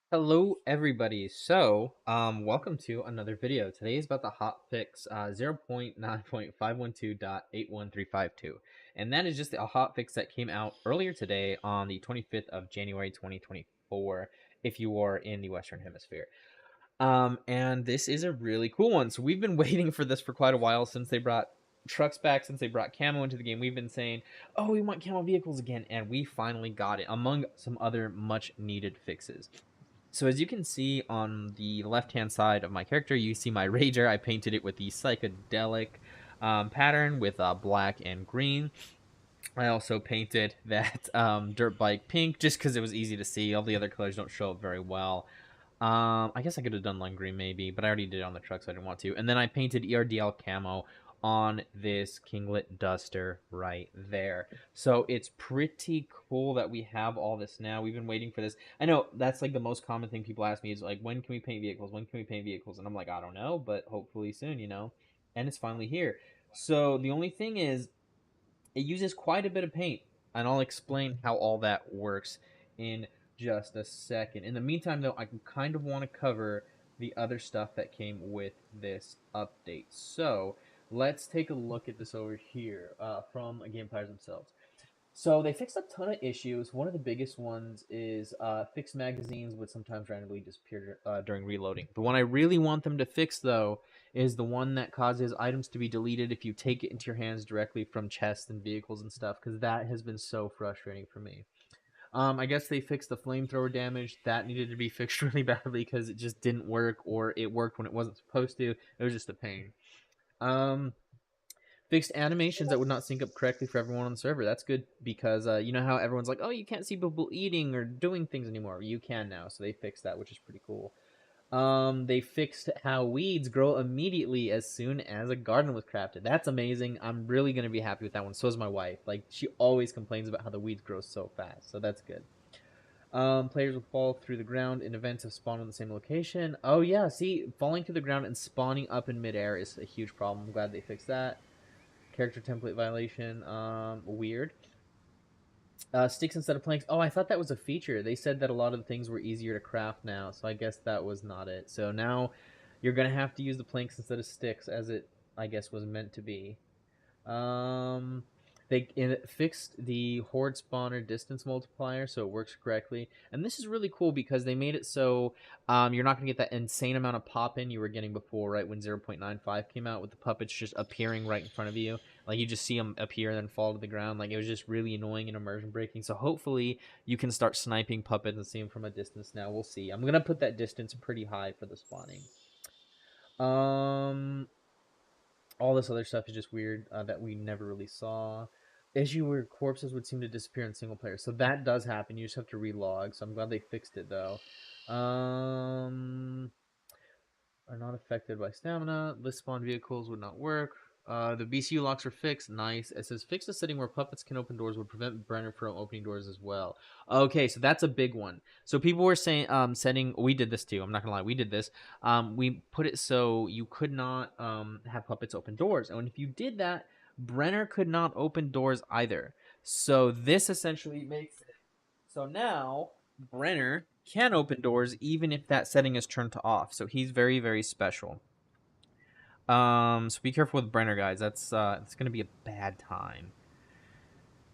Hello everybody. Welcome to another video. Today is about the hotfix 0.9.512.81352. And that is just a hotfix that came out earlier today on the 25th of January 2024 if you are in the Western Hemisphere. And this is a really cool one. So we've been waiting for this for quite a while since they brought trucks back, since they brought camo into the game. We've been saying, oh, we want camo vehicles again, and we finally got it, among some other much needed fixes. So as you can see on the left-hand side of my character, you see my Rager. I painted it with the psychedelic pattern with black and green. I also painted that dirt bike pink just because it was easy to see. All the other colors don't show up very well. I guess I could have done lime green maybe, but I already did it on the truck, so I didn't want to. And then I painted ERDL camo on this Kinglet Duster right there. So it's pretty cool that we have all this now. We've been waiting for this. I know that's like the most common thing people ask me is like, when can we paint vehicles? When can we paint vehicles? And I'm like, I don't know, but hopefully soon, you know? And it's finally here. So the only thing is, it uses quite a bit of paint, and I'll explain how all that works in just a second. In the meantime, though, I kind of want to cover the other stuff that came with this update. So let's take a look at this over here from Game Players themselves. So they fixed a ton of issues. One of the biggest ones is fixed magazines would sometimes randomly disappear during reloading. The one I really want them to fix, though, is the one that causes items to be deleted if you take it into your hands directly from chests and vehicles and stuff, because that has been so frustrating for me. I guess they fixed the flamethrower damage. That needed to be fixed really badly because it just didn't work, or it worked when it wasn't supposed to. It was just a pain. Um, Fixed animations that would not sync up correctly for everyone on the server. That's good because you know how everyone's like, oh, you can't see people eating or doing things anymore. You can now, so they fixed that, which is pretty cool. They fixed how weeds grow immediately as soon as a garden was crafted. That's amazing. I'm really gonna be happy with that one. So is my wife. Like, she always complains about how the weeds grow so fast, so that's good. Players will fall through the ground in events of spawn on the same location. Oh yeah, see, falling through the ground and spawning up in midair is a huge problem. I'm glad they fixed that. Character template violation. Weird. Sticks instead of planks. Oh, I thought that was a feature. They said that a lot of the things were easier to craft now, so I guess that was not it. So now you're gonna have to use the planks instead of sticks, as it, I guess, was meant to be. Um, they fixed the horde spawner distance multiplier so it works correctly, and this is really cool because they made it so you're not gonna get that insane amount of pop in you were getting before, right? When 0.95 came out, with the puppets just appearing right in front of you, like you just see them appear and then fall to the ground. Like, it was just really annoying and immersion breaking. So hopefully you can start sniping puppets and see them from a distance now. We'll see. I'm gonna put that distance pretty high for the spawning. Um, all this other stuff is just weird that we never really saw. Issue where corpses would seem to disappear in single player, so that does happen. You just have to relog. So I'm glad they fixed it though. Are not affected by stamina. List spawn vehicles would not work. The BCU locks are fixed. Nice. It says fix the setting where puppets can open doors would prevent Brenner from opening doors as well. Okay, so that's a big one. So people were saying setting. We did this too. I'm not gonna lie. We did this. We put it so you could not have puppets open doors, and if you did that, Brenner could not open doors either. So this essentially makes it so now Brenner can open doors even if that setting is turned to off. So he's very, very special. So be careful with Brenner, guys. That's it's gonna be a bad time.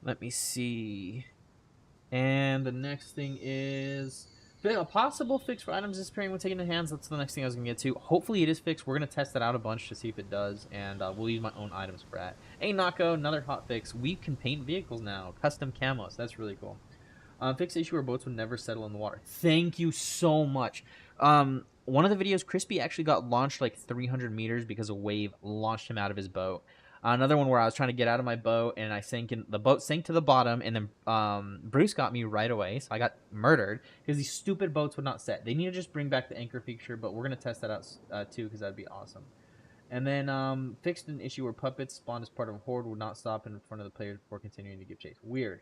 Let me see. And the next thing is a possible fix for items disappearing when taken in hands. That's the next thing I was gonna get to. Hopefully it is fixed. We're gonna test it out a bunch to see if it does, and we'll use my own items for that. Hey Nako, another hot fix. We can paint vehicles now, custom camos. That's really cool. Fix the issue where boats would never settle in the water. Thank you so much. One of the videos, Crispy actually got launched like 300 meters because a wave launched him out of his boat. Another one where I was trying to get out of my boat and I sank in the boat, sank to the bottom, and then Bruce got me right away, so I got murdered because these stupid boats would not set. They need to just bring back the anchor feature, but we're gonna test that out too because that'd be awesome. And then fixed an issue where puppets spawned as part of a horde would not stop in front of the players before continuing to give chase. Weird.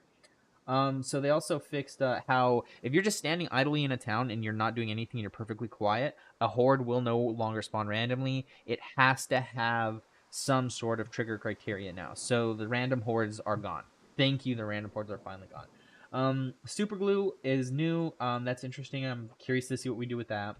So they also fixed how if you're just standing idly in a town and you're not doing anything and you're perfectly quiet, a horde will no longer spawn randomly. It has to have some sort of trigger criteria now. So the random hordes are gone. Thank you, the random hordes are finally gone. Super glue is new. That's interesting. I'm curious to see what we do with that.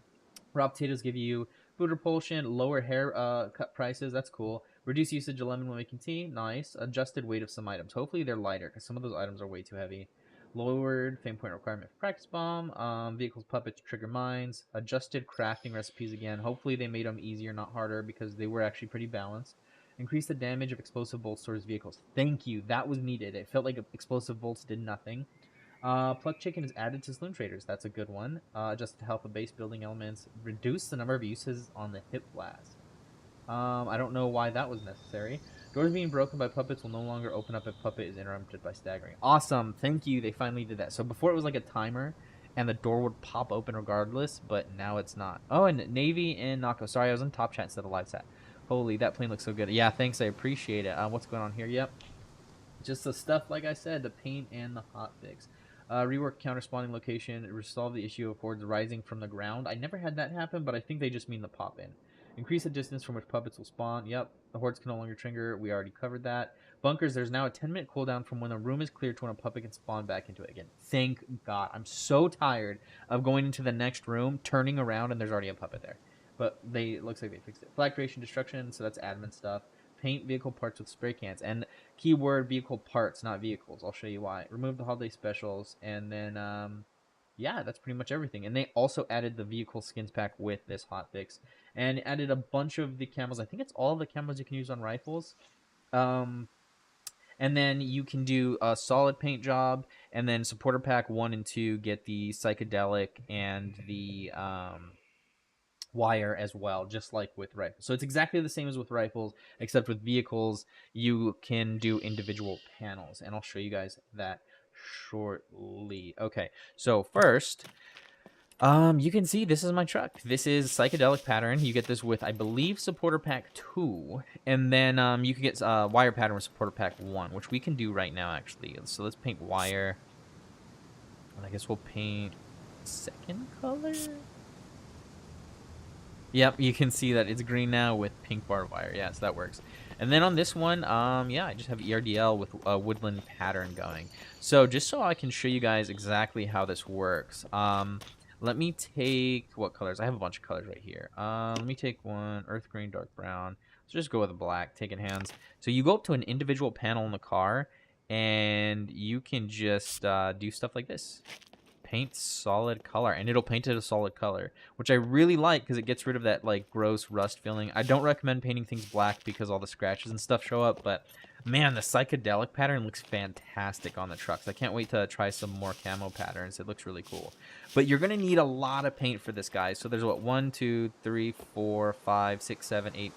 Raw potatoes give you food repulsion, lower hair cut prices. That's cool. Reduce usage of lemon when making tea. Nice. Adjusted weight of some items. Hopefully they're lighter because some of those items are way too heavy. Lowered fame point requirement for practice bomb. Vehicles, puppets, trigger mines. Adjusted crafting recipes again. Hopefully they made them easier, not harder, because they were actually pretty balanced. Increase the damage of explosive bolts towards vehicles. Thank you. That was needed. It felt like explosive bolts did nothing. Pluck Chicken is added to Saloon Traders. That's a good one. Just to help with base building elements. Reduce the number of uses on the Hip Blast. I don't know why that was necessary. Doors being broken by puppets will no longer open up if puppet is interrupted by staggering. Awesome. Thank you. They finally did that. So before it was like a timer and the door would pop open regardless, but now it's not. Oh, and Navy and Nako. Sorry, I was in top chat instead of live chat. Holy, that plane looks so good. Yeah, thanks. I appreciate it. What's going on here? Yep. Just the stuff, like I said, the paint and the hotfix. Rework counter spawning location. Resolve the issue of hordes rising from the ground. I never had that happen, but I think they just mean the pop in. Increase the distance from which puppets will spawn. Yep. The hordes can no longer trigger. We already covered that. Bunkers, there's now a 10-minute cooldown from when a room is cleared to when a puppet can spawn back into it again. Thank God. I'm so tired of going into the next room, turning around, and there's already a puppet there. But it looks like they fixed it. Flag creation destruction, so that's admin stuff. Paint vehicle parts with spray cans. And keyword vehicle parts, not vehicles. I'll show you why. Remove the holiday specials, and then yeah, that's pretty much everything. And they also added the vehicle skins pack with this hotfix, and added a bunch of the camos. I think it's all of the camos you can use on rifles. And then you can do a solid paint job, and then supporter pack 1 and 2 get the psychedelic and the wire as well, just like with rifles. So it's exactly the same as with rifles, except with vehicles you can do individual panels, and I'll show you guys that shortly. Okay, so first, you can see this is my truck. This is psychedelic pattern. You get this with, I believe, supporter pack 2, and then you can get wire pattern with supporter pack 1, which we can do right now actually. So let's paint wire, and I guess we'll paint second color. Yep, you can see that it's green now with pink barbed wire. Yeah, so that works. And then on this one, yeah, I just have ERDL with a woodland pattern going. So just so I can show you guys exactly how this works, let me take, what colors? I have a bunch of colors right here. Let me take one, earth green, dark brown. So just go with a black, taking hands. So you go up to an individual panel in the car, and you can just do stuff like this. Paint solid color, and it'll paint it a solid color, which I really like because it gets rid of that like gross rust feeling. I don't recommend painting things black because all the scratches and stuff show up, but man, the psychedelic pattern looks fantastic on the trucks. I can't wait to try some more camo patterns. It looks really cool. But you're gonna need a lot of paint for this, guys. So there's what, 1 2 3 4 5 6 7 8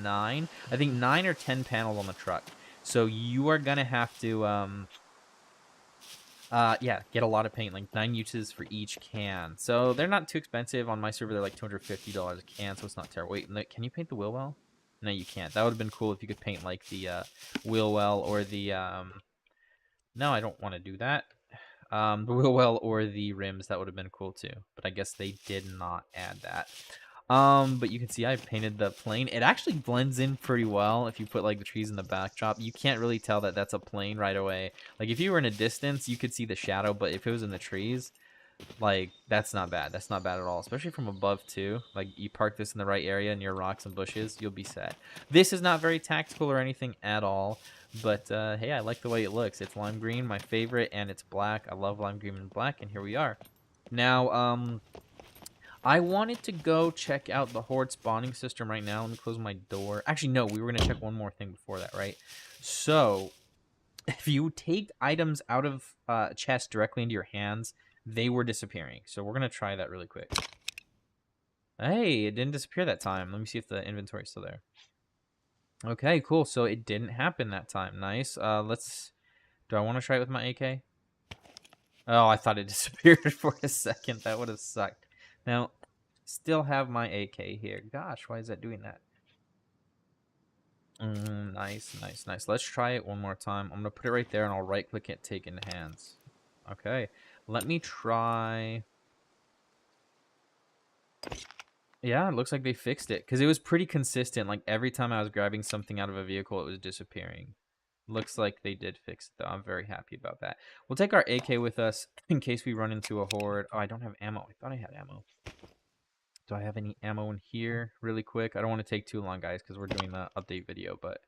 9, I think 9 or 10 panels on the truck. So you are gonna have to yeah, get a lot of paint, like 9 uses for each can. So they're not too expensive. On my server, they're like $250 a can, so it's not terrible. Wait, can you paint the wheel well? No, you can't. That would have been cool if you could paint like the wheel well or the no, I don't want to do that. The wheel well or the rims, that would have been cool too. But I guess they did not add that. But you can see I painted the plane. It actually blends in pretty well if you put like the trees in the backdrop. You can't really tell that that's a plane right away. Like if you were in a distance, you could see the shadow, but if it was in the trees, like that's not bad. That's not bad at all, especially from above too. Like you park this in the right area near rocks and bushes, you'll be set. This is not very tactical or anything at all, but hey, I like the way it looks. It's lime green, my favorite, and it's black. I love lime green and black, and here we are. Now, I wanted to go check out the horde spawning system right now. Let me close my door. Actually, no, we were going to check one more thing before that, right? So, if you take items out of chests directly into your hands, they were disappearing. So, we're going to try that really quick. Hey, it didn't disappear that time. Let me see if the inventory is still there. Okay, cool. So, it didn't happen that time. Nice. Do I want to try it with my AK? Oh, I thought it disappeared for a second. That would have sucked. Now, still have my AK here. Gosh, why is that doing that? Nice, nice, nice. Let's try it one more time. I'm going to put it right there, and I'll right-click it, take in hands. Okay, let me try... Yeah, it looks like they fixed it, because it was pretty consistent. Like, every time I was grabbing something out of a vehicle, it was disappearing. Looks like they did fix it, though. I'm very happy about that. We'll take our AK with us in case we run into a horde. Oh, I don't have ammo. I thought I had ammo. Do I have any ammo in here really quick? I don't want to take too long, guys, because we're doing the update video, but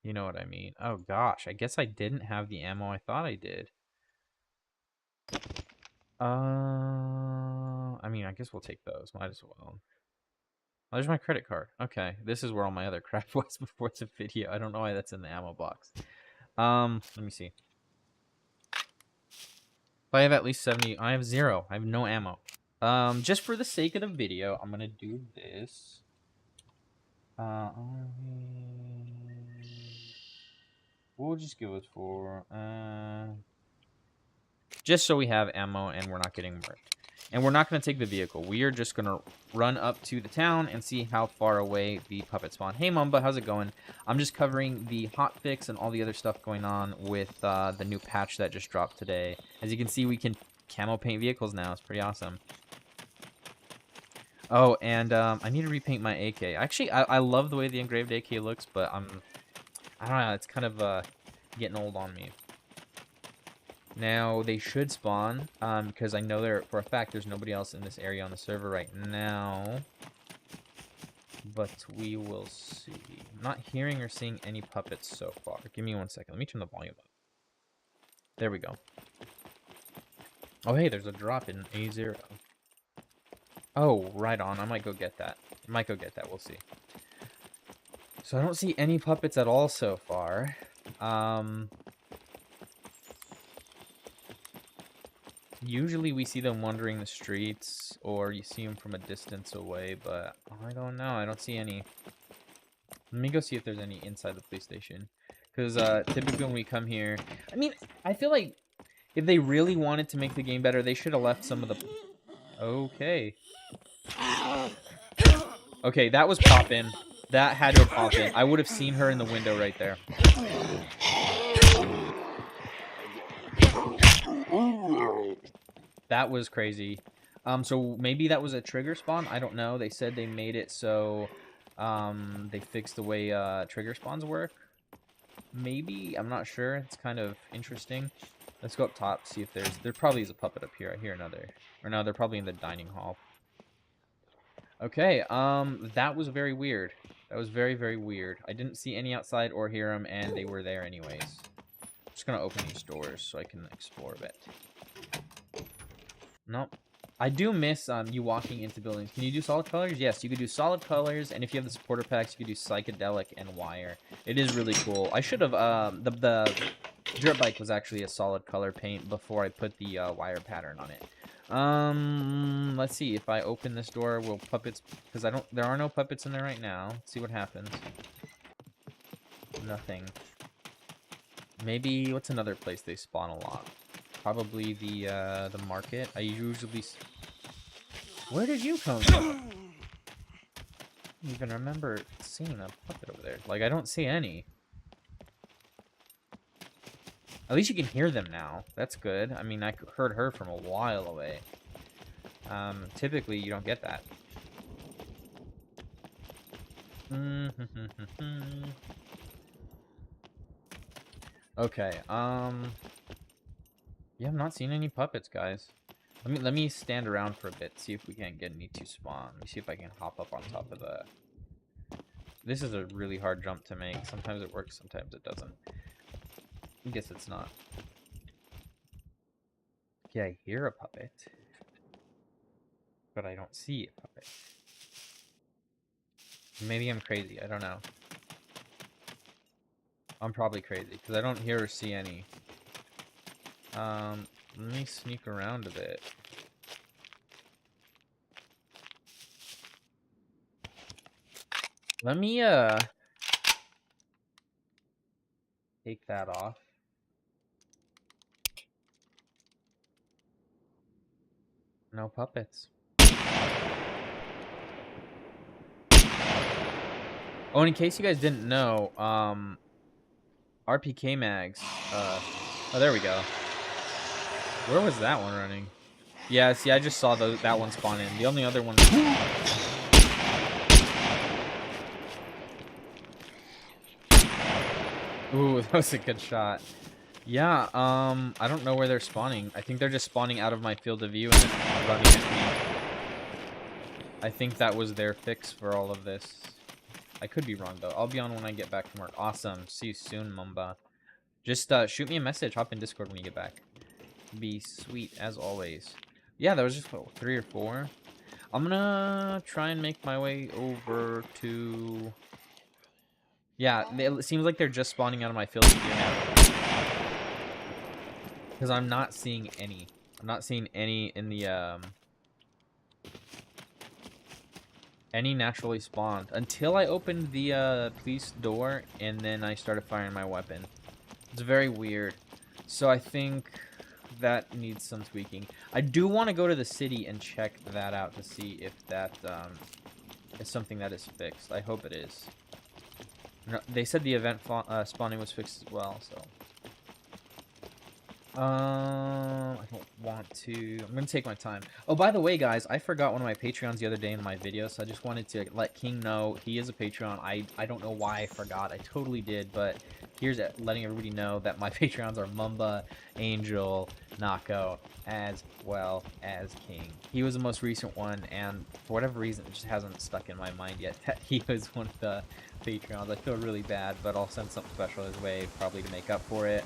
you know what I mean. Oh, gosh. I guess I didn't have the ammo I thought I did. I mean, I guess we'll take those. Might as well. Oh, there's my credit card. Okay, this is where all my other crap was before the video. I don't know why that's in the ammo box. Let me see. If I have at least 70, I have 0. I have no ammo. Just for the sake of the video, I'm gonna do this. We'll just give it for, just so we have ammo and we're not getting murked. And we're not going to take the vehicle. We are just going to run up to the town and see how far away the puppet spawn. Hey, Mamba, how's it going? I'm just covering the hotfix and all the other stuff going on with the new patch that just dropped today. As you can see, we can camo paint vehicles now. It's pretty awesome. Oh, and I need to repaint my AK. Actually, I love the way the engraved AK looks, but I don't know. It's kind of getting old on me. Now, they should spawn, because I know for a fact there's nobody else in this area on the server right now. But we will see. I'm not hearing or seeing any puppets so far. Give me 1 second. Let me turn the volume up. There we go. Oh, hey, there's a drop in A0. Oh, right on. I might go get that. We'll see. So I don't see any puppets at all so far. Usually we see them wandering the streets, or you see them from a distance away, but I don't know. I don't see any. Let me go see if there's any inside the police station. Because typically when we come here... I mean, I feel like if they really wanted to make the game better, they should have left some of the... Okay. Okay, that was poppin'. That had to pop in. I would have seen her in the window right there. That was crazy. So maybe that was a trigger spawn. I don't know. They said they made it so they fixed the way trigger spawns work. Maybe. I'm not sure. It's kind of interesting. Let's go up top, see if there probably is a puppet up here. I hear another. Or no, they're probably in the dining hall. Okay, that was very weird. That was very, very weird. I didn't see any outside or hear them, and they were there anyways. I'm just gonna open these doors so I can explore a bit. Nope. I do miss you walking into buildings. Can you do solid colors? Yes, you could do solid colors, and if you have the supporter packs, you could do psychedelic and wire. It is really cool. I should have, the dirt bike was actually a solid color paint before I put the wire pattern on it. Let's see. If I open this door, will puppets... Because there are no puppets in there right now. Let's see what happens. Nothing. Maybe... What's another place they spawn a lot? Probably the market. I usually... Where did you come from? I don't even remember seeing a puppet over there. Like, I don't see any. At least you can hear them now. That's good. I mean, I heard her from a while away. Typically, you don't get that. Okay, yeah, I'm not seeing any puppets, guys. Let me stand around for a bit, see if we can't get any to spawn. Let me see if I can hop up on top of the... This is a really hard jump to make. Sometimes it works, sometimes it doesn't. I guess it's not. Yeah, I hear a puppet. But I don't see a puppet. Maybe I'm crazy, I don't know. I'm probably crazy, because I don't hear or see any. Let me sneak around a bit. Let me, take that off. No puppets. Oh, and in case you guys didn't know, RPK mags, oh, there we go. Where was that one running? Yeah, see, I just saw that one spawn in. The only other one... Ooh, that was a good shot. Yeah, I don't know where they're spawning. I think they're just spawning out of my field of view and then running at me. I think that was their fix for all of this. I could be wrong, though. I'll be on when I get back from work. Awesome. See you soon, Mumba. Just shoot me a message. Hop in Discord when you get back. Be sweet, as always. Yeah, that was just, what, 3 or 4? I'm gonna try and make my way over to... Yeah, it seems like they're just spawning out of my field of view now. Because I'm not seeing any. I'm not seeing any in the, any naturally spawned. Until I opened the, police door, and then I started firing my weapon. It's very weird. So I think that needs some tweaking. I do want to go to the city and check that out to see if that, is something that is fixed. I hope it is. No, they said the event spawning was fixed as well, so... I don't want to. I'm gonna take my time. Oh, by the way, guys, I forgot one of my Patreons the other day in my video, so I just wanted to let King know he is a Patreon. I don't know why I forgot. I totally did, but here's letting everybody know that my Patreons are Mumba, Angel, Nako, as well as King. He was the most recent one, and for whatever reason, it just hasn't stuck in my mind yet that he was one of the Patreons. I feel really bad, but I'll send something special his way, probably to make up for it.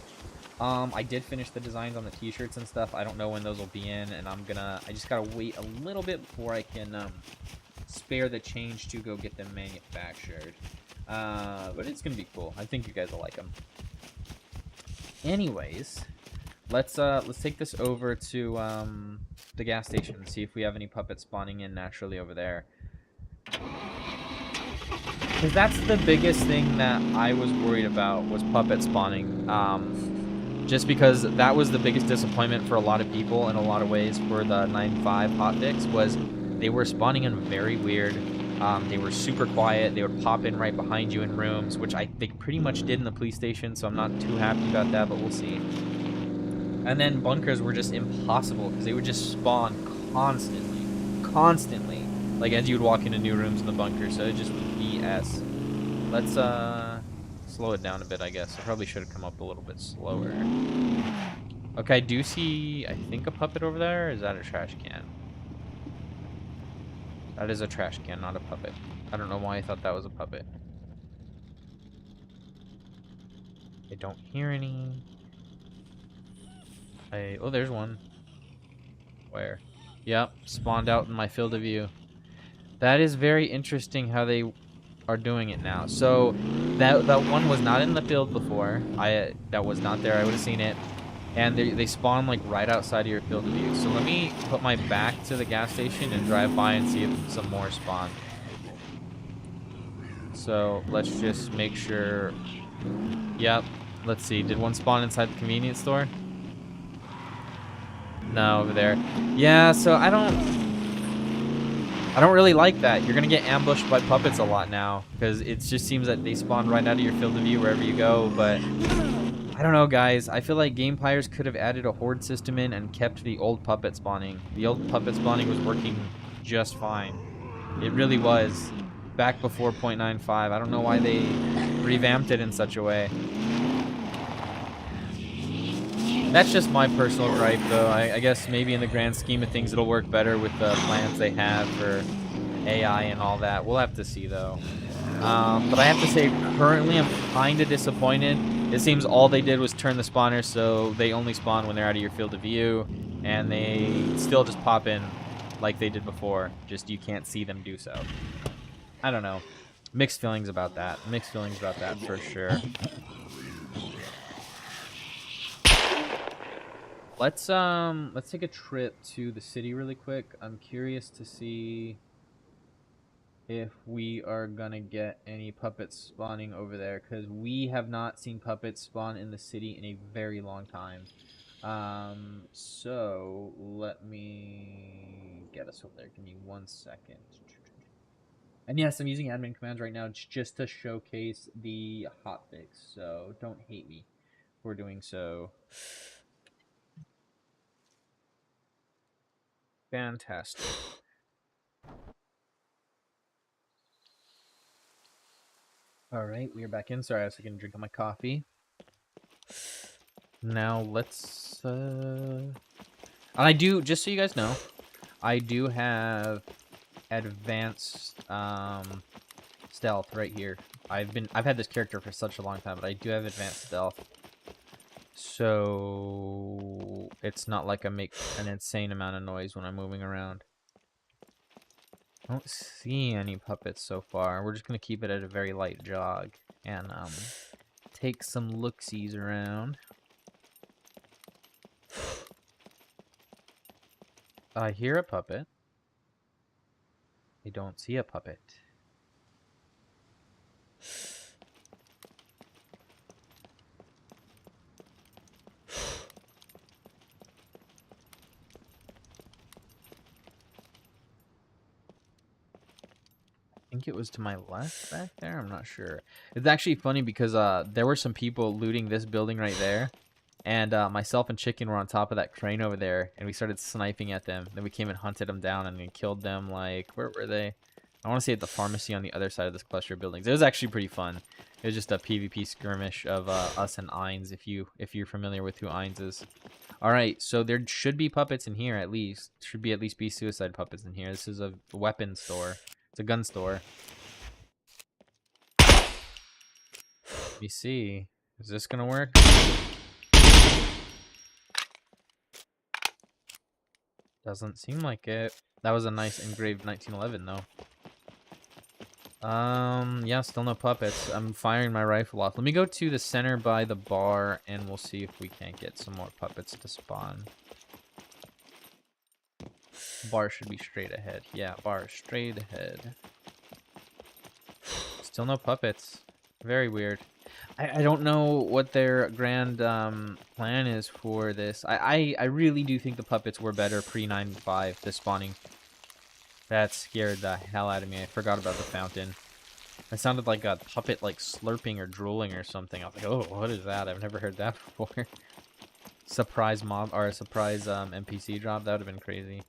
I did finish the designs on the t-shirts and stuff. I don't know when those will be in, and I just gotta wait a little bit before I can, spare the change to go get them manufactured. But it's gonna be cool. I think you guys will like them. Anyways, let's take this over to, the gas station and see if we have any puppets spawning in naturally over there. Because that's the biggest thing that I was worried about, was puppet spawning. Just because that was the biggest disappointment for a lot of people in a lot of ways for the 9.5 hotfix, was they were spawning in very weird. They were super quiet. They would pop in right behind you in rooms, which they pretty much did in the police station, so I'm not too happy about that, but we'll see. And then bunkers were just impossible because they would just spawn constantly, like as you would walk into new rooms in the bunker, so it just was BS. Let's slow it down a bit, I guess. I probably should have come up a little bit slower. Okay, I do see, I think, a puppet over there. Is that a trash can? That is a trash can, not a puppet. I don't know why I thought that was a puppet. I don't hear any. Oh, there's one. Where? Yep, spawned out in my field of view. That is very interesting how they are doing it now. So that one was not in the field before. That was not there. I would have seen it. And they spawn like right outside of your field of view. So let me put my back to the gas station and drive by and see if some more spawn. So let's just make sure. Yep. Let's see. Did one spawn inside the convenience store? No, over there. Yeah, so I don't really like that. You're gonna get ambushed by puppets a lot now, because it just seems that they spawn right out of your field of view wherever you go. But I don't know, guys. I feel like game players could have added a horde system in and kept the old puppet spawning. The old puppet spawning was working just fine. It really was. Back before 0.95. I don't know why they revamped it in such a way. That's just my personal gripe, though. I guess maybe in the grand scheme of things, it'll work better with the plans they have for AI and all that. We'll have to see, though. But I have to say, currently, I'm kind of disappointed. It seems all they did was turn the spawners, so they only spawn when they're out of your field of view, and they still just pop in like they did before. Just you can't see them do so. I don't know. Mixed feelings about that. Mixed feelings about that for sure. Let's take a trip to the city really quick. I'm curious to see if we are gonna get any puppets spawning over there, because we have not seen puppets spawn in the city in a very long time. So let me get us over there. Give me 1 second. And yes, I'm using admin commands right now just to showcase the hotfix, so don't hate me for doing so. Fantastic. All right, we are back in. Sorry, I was taking a drink of my coffee. Now let's and I do, just so you guys know, I do have advanced stealth right here. I've had this character for such a long time, but I do have advanced stealth. So it's not like I make an insane amount of noise when I'm moving around. I don't see any puppets so far. We're just gonna keep it at a very light jog and take some look-sees around. I hear a puppet. I don't see a puppet. I think it was to my left back there. I'm not sure. It's actually funny because there were some people looting this building right there. And myself and Chicken were on top of that crane over there, and we started sniping at them. Then we came and hunted them down, and we killed them, like, where were they? I want to say at the pharmacy on the other side of this cluster of buildings. It was actually pretty fun. It was just a PvP skirmish of us and Ainz, if you're familiar with who Ainz is. All right, so there should be puppets in here at least. Should be at least suicide puppets in here. This is a weapon store. It's a gun store. Let me see. Is this gonna work? Doesn't seem like it. That was a nice engraved 1911 though. Yeah, still no puppets. I'm firing my rifle off. Let me go to the center by the bar and we'll see if we can't get some more puppets to spawn. Bar should be straight ahead. Yeah, bar is straight ahead. Still no puppets. Very weird. I don't know what their grand plan is for this. I really do think the puppets were better pre-95, the spawning. That scared the hell out of me. I forgot about the fountain. It sounded like a puppet like slurping or drooling or something. I was like, oh, what is that? I've never heard that before. Surprise mob, or a surprise NPC drop. That would have been crazy.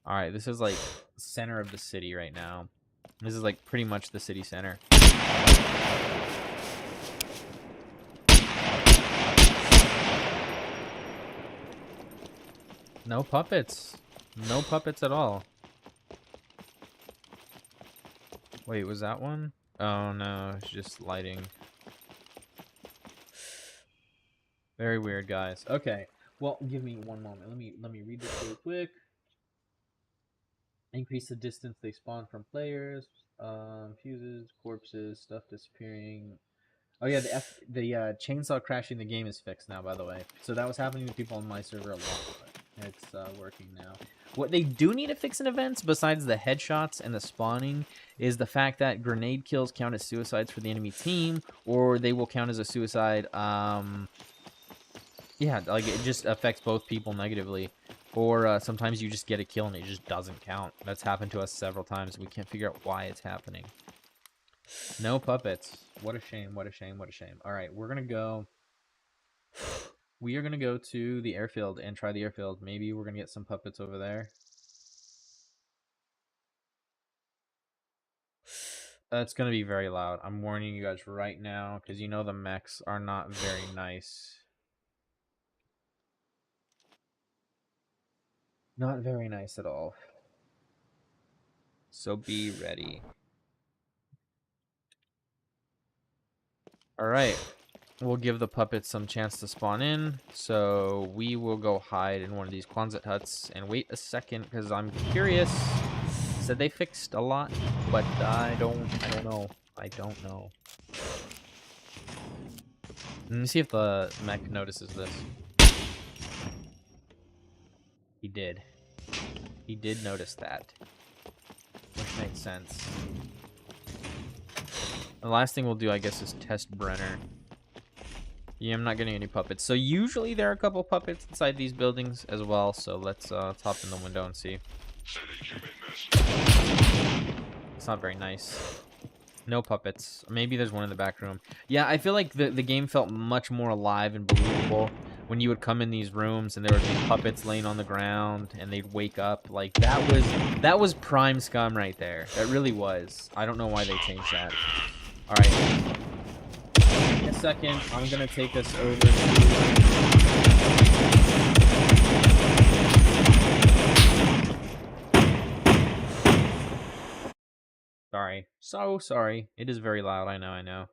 Alright, this is like center of the city right now. This is like pretty much the city center. No puppets. No puppets at all. Wait, was that one? Oh no, it's just lighting. Very weird, guys. Okay, well, give me one moment. Let me read this real quick. Increase the distance they spawn from players. Fuses, corpses, stuff disappearing. Oh yeah, the chainsaw crashing the game is fixed now, by the way. So that was happening to people on my server a lot, but it's working now. What they do need to fix in events, besides the headshots and the spawning, is the fact that grenade kills count as suicides for the enemy team, or they will count as a suicide. Yeah, like it just affects both people negatively. Or sometimes you just get a kill and it just doesn't count. That's happened to us several times. We can't figure out why it's happening. No puppets. What a shame, what a shame, what a shame. Alright, we're gonna go... We are gonna go to the airfield and try the airfield. Maybe we're gonna get some puppets over there. It's gonna be very loud. I'm warning you guys right now, because you know the mechs are not very nice. Not very nice at all. So be ready. Alright. We'll give the puppets some chance to spawn in. So we will go hide in one of these Quonset huts and wait a second because I'm curious. Said they fixed a lot, but I don't know. I don't know. Let me see if the mech notices this. He did. He did notice that. Which makes sense. The last thing we'll do, I guess, is test Brenner. Yeah, I'm not getting any puppets. So usually there are a couple puppets inside these buildings as well. So let's hop in the window and see. It's not very nice. No puppets. Maybe there's one in the back room. Yeah, I feel like the game felt much more alive and believable when you would come in these rooms and there would be puppets laying on the ground and they'd wake up. Like that was prime Scum right there. That really was. I don't know why they changed that. All right. Yes, second, I'm gonna take us over to... Sorry. So sorry. It is very loud, I know.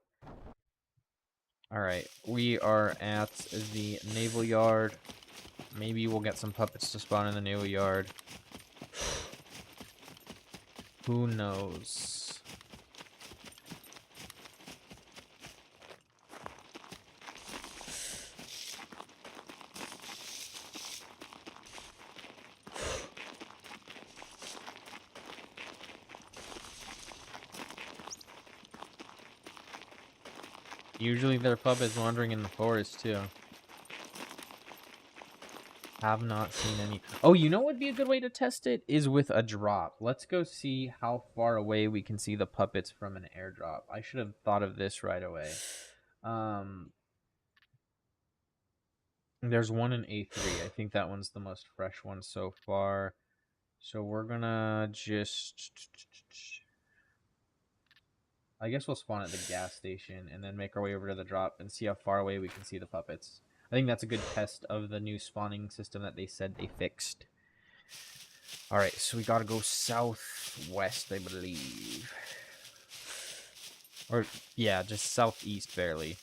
Alright, we are at the naval yard. Maybe we'll get some puppets to spawn in the naval yard. Who knows? Usually there are puppets wandering in the forest, too. Have not seen any. Oh, you know what would be a good way to test it? Is with a drop. Let's go see how far away we can see the puppets from an airdrop. I should have thought of this right away. There's one in A3. I think that one's the most fresh one so far. So we're gonna just... I guess we'll spawn at the gas station and then make our way over to the drop and see how far away we can see the puppets. I think that's a good test of the new spawning system that they said they fixed. Alright, so we gotta go southwest, I believe. Or, yeah, just southeast barely.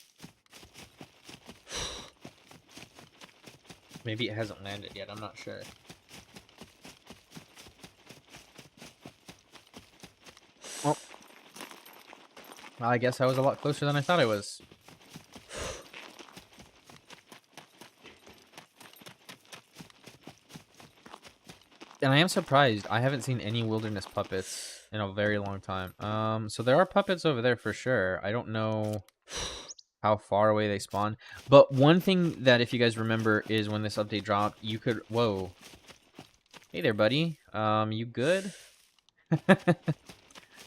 Maybe it hasn't landed yet, I'm not sure. Well, I guess I was a lot closer than I thought I was. And I am surprised. I haven't seen any wilderness puppets in a very long time. So there are puppets over there for sure. I don't know how far away they spawn. But one thing that, if you guys remember, is when this update dropped, you could... Whoa. Hey there, buddy. You good?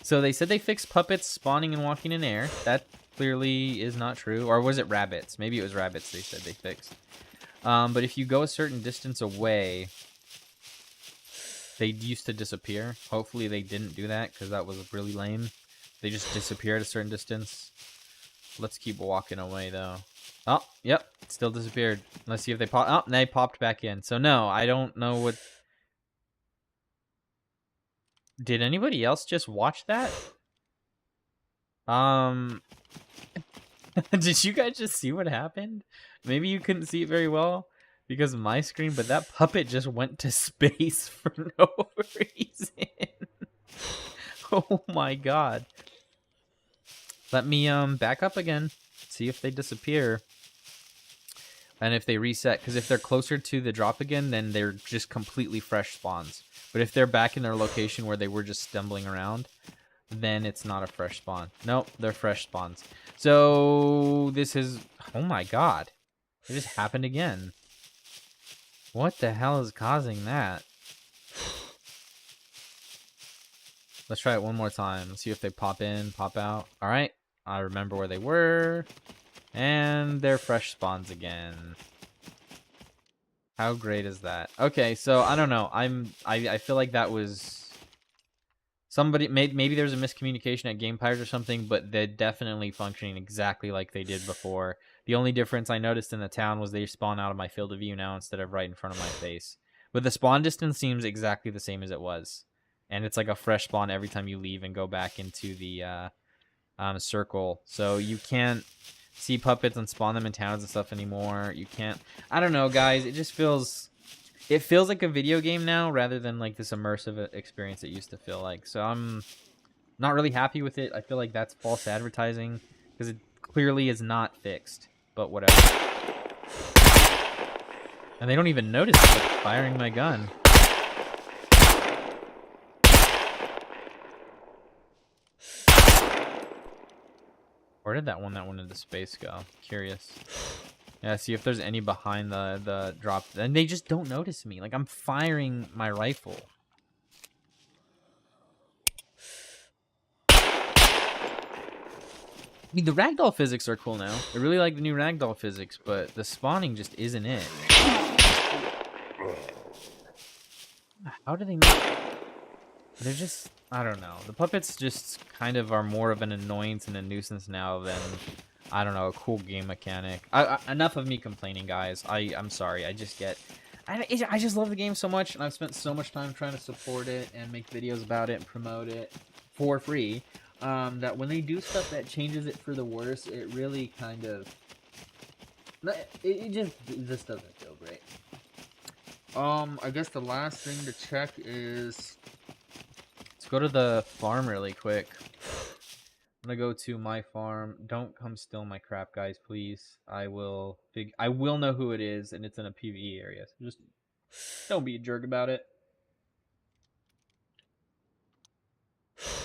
So they said they fixed puppets spawning and walking in air. That clearly is not true. Or was it rabbits? Maybe it was rabbits they said they fixed. But if you go a certain distance away... They used to disappear. Hopefully they didn't do that, because that was really lame. They just disappear at a certain distance. Let's keep walking away, though. Oh, yep. Still disappeared. Let's see if they pop. Oh, they popped back in. So, no, I don't know what... Did anybody else just watch that? Did you guys just see what happened? Maybe you couldn't see it very well because of my screen, but that puppet just went to space for no reason. Oh my god. Let me back up again, see if they disappear. And if they reset, because if they're closer to the drop again, then they're just completely fresh spawns. But if they're back in their location where they were just stumbling around, then it's not a fresh spawn. Nope, they're fresh spawns. So this is... Oh my god. It just happened again. What the hell is causing that? Let's try it one more time. Let's see if they pop in, pop out. Alright, I remember where they were. And they're fresh spawns again. How great is that? Okay, so I don't know. I feel like that was... Somebody, maybe there's a miscommunication at GamePires or something, but they're definitely functioning exactly like they did before. The only difference I noticed in the town was they spawn out of my field of view now instead of right in front of my face. But the spawn distance seems exactly the same as it was. And it's like a fresh spawn every time you leave and go back into the circle. So you can't see puppets and spawn them in towns and stuff anymore. You can't... I don't know, guys. It just feels... It feels like a video game now rather than like this immersive experience it used to feel like. So I'm not really happy with it. I feel like that's false advertising because it clearly is not fixed. But whatever. And they don't even notice me firing my gun. Where did that one that went into space go? Curious. Yeah, see if there's any behind the drop. And they just don't notice me. Like, I'm firing my rifle. I mean, the ragdoll physics are cool now. I really like the new ragdoll physics, but the spawning just isn't it. How do they know? They're just... I don't know. The puppets just kind of are more of an annoyance and a nuisance now than I don't know, a cool game mechanic. Enough of me complaining, guys. I'm sorry. I just get, I just love the game so much, and I've spent so much time trying to support it and make videos about it and promote it for free. That when they do stuff that changes it for the worse, it really kind of, it just doesn't feel great. I guess the last thing to check is, let's go to the farm really quick. I'm gonna go to my farm. Don't come steal my crap, guys, please. I will know who it is, and it's in a PvE area. So just don't be a jerk about it.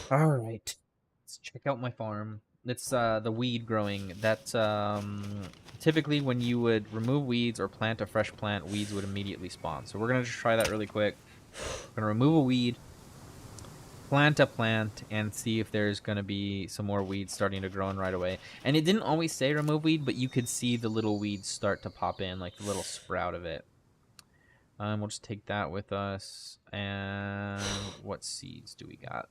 All right, let's check out my farm. It's the weed growing. That's typically when you would remove weeds or plant a fresh plant, weeds would immediately spawn. So we're gonna just try that really quick. We're gonna remove a weed, plant a plant, and see if there's going to be some more weeds starting to grow in right away. And it didn't always say remove weed, but you could see the little weeds start to pop in, like the little sprout of it. We'll just take that with us. And what seeds do we got?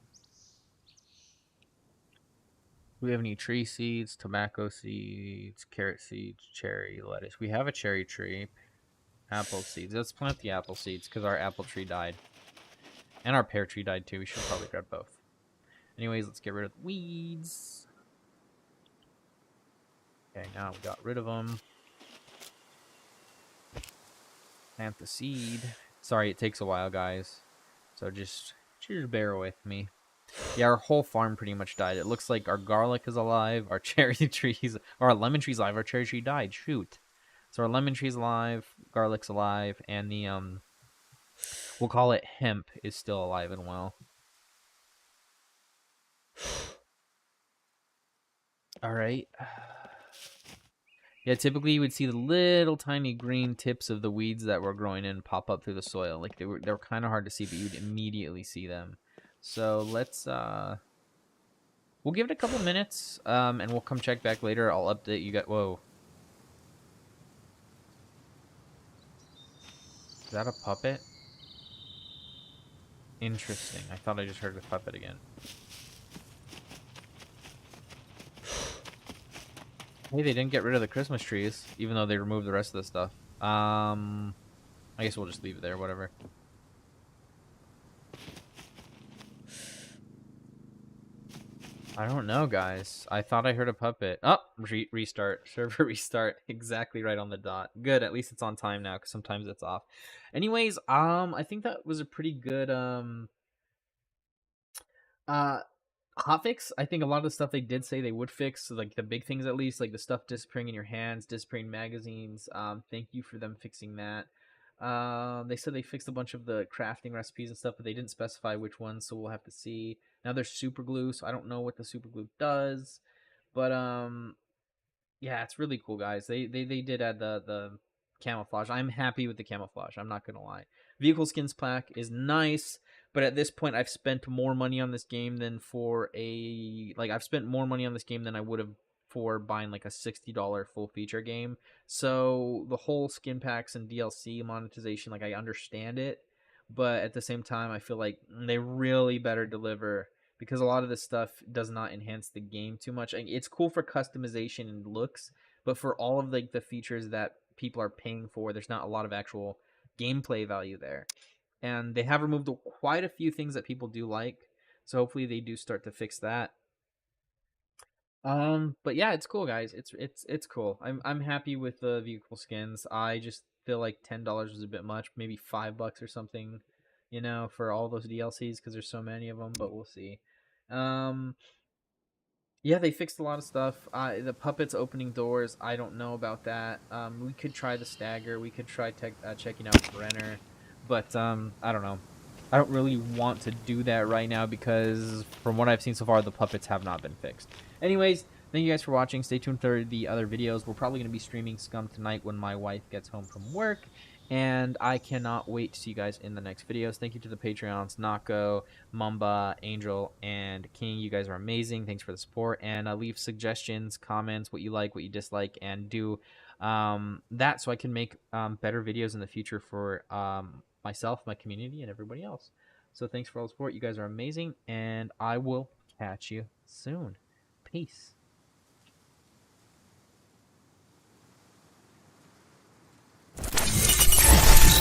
Do we have any tree seeds, tobacco seeds, carrot seeds, cherry, lettuce? We have a cherry tree. Apple seeds. Let's plant the apple seeds because our apple tree died. And our pear tree died too. We should probably grab both. Anyways, let's get rid of the weeds. Okay, now we got rid of them. Plant the seed. Sorry, it takes a while, guys. So just bear with me. Yeah, our whole farm pretty much died. It looks like our garlic is alive, our cherry trees, or our lemon tree's alive, our cherry tree died. Shoot. So our lemon tree's alive, garlic's alive, and the, we'll call it hemp, is still alive and well. Alright. Yeah, typically you would see the little tiny green tips of the weeds that were growing in pop up through the soil. Like they were kind of hard to see, but you'd immediately see them. So let's we'll give it a couple minutes, and we'll come check back later. I'll update you guys. Whoa. Is that a puppet? Interesting. I thought I just heard a puppet again. Hey, they didn't get rid of the Christmas trees, even though they removed the rest of the stuff. I guess we'll just leave it there, whatever. I don't know, guys. I thought I heard a puppet. Oh, restart. Server restart. Exactly right on the dot. Good. At least it's on time now, because sometimes it's off. Anyways, I think that was a pretty good, uh, hotfix. I think a lot of the stuff they did say they would fix, like the big things at least, like the stuff disappearing in your hands, disappearing magazines. Thank you for them fixing that. They said they fixed a bunch of the crafting recipes and stuff, but they didn't specify which ones, so we'll have to see. Now there's super glue, so I don't know what the super glue does, but yeah, it's really cool, guys. They did add the camouflage. I'm happy with the camouflage. I'm not gonna lie. Vehicle skins pack is nice, but at this point, I've spent more money on this game than for a I've spent more money on this game than I would have for buying like a $60 full feature game. So the whole skin packs and DLC monetization, like I understand it, but at the same time, I feel like they really better deliver because a lot of this stuff does not enhance the game too much. It's cool for customization and looks, but for all of like the features that people are paying for, there's not a lot of actual gameplay value there. And they have removed quite a few things that people do like, so hopefully they do start to fix that. But yeah, it's cool, guys. It's cool. I'm happy with the vehicle skins. I just feel like $10 was a bit much, maybe $5 or something, for all those DLCs because there's so many of them. But we'll see. Um, yeah, they fixed a lot of stuff. The puppets opening doors, I don't know about that. We could try the stagger. We could try checking out Brenner, but I don't know. I don't really want to do that right now because from what I've seen so far, the puppets have not been fixed. Anyways, thank you guys for watching. Stay tuned for the other videos. We're probably going to be streaming Scum tonight when my wife gets home from work. And I cannot wait to see you guys in the next videos. Thank you to the Patreons, Nako, Mamba, Angel, and King. You guys are amazing. Thanks for the support. And leave suggestions, comments, what you like, what you dislike, and do that so I can make better videos in the future for myself, my community, and everybody else. So thanks for all the support. You guys are amazing, and I will catch you soon. Peace.